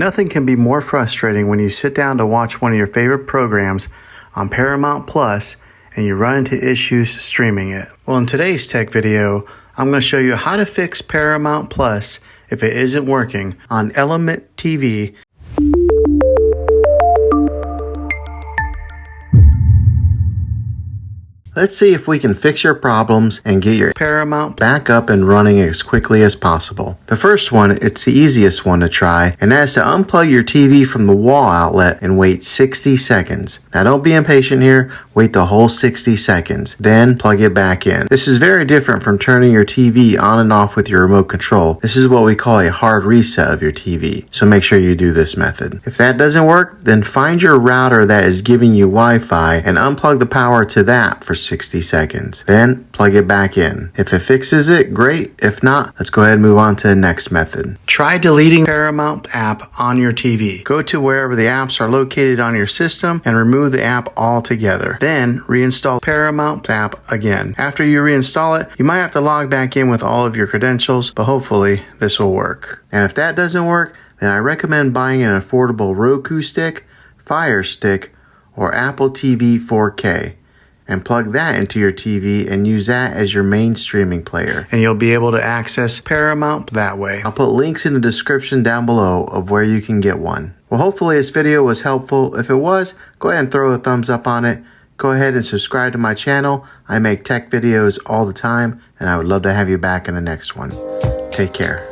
Nothing can be more frustrating when you sit down to watch one of your favorite programs on Paramount Plus and you run into issues streaming it. Well, in today's tech video, I'm going to show you how to fix Paramount Plus if it isn't working on Element TV. Let's see if we can fix your problems and get your Paramount back up and running as quickly as possible. The first one, it's the easiest one to try, and that's to unplug your TV from the wall outlet and wait 60 seconds. Now don't be impatient here, wait the whole 60 seconds, then plug it back in. This is very different from turning your TV on and off with your remote control. This is what we call a hard reset of your TV, so make sure you do this method. If that doesn't work, then find your router that is giving you Wi-Fi and unplug the power to that for 60 seconds. Then plug it back in. If it fixes it, great. If not, let's go ahead and move on to the next method. Try deleting Paramount app on your TV. Go to wherever the apps are located on your system and remove the app altogether. Then reinstall Paramount app again. After you reinstall it, you might have to log back in with all of your credentials, but hopefully this will work. And if that doesn't work, then I recommend buying an affordable Roku stick, Fire Stick, or Apple TV 4K. And plug that into your TV and use that as your main streaming player. And you'll be able to access Paramount that way. I'll put links in the description down below of where you can get one. Well, hopefully this video was helpful. If it was, go ahead and throw a thumbs up on it. Go ahead and subscribe to my channel. I make tech videos all the time, and I would love to have you back in the next one. Take care.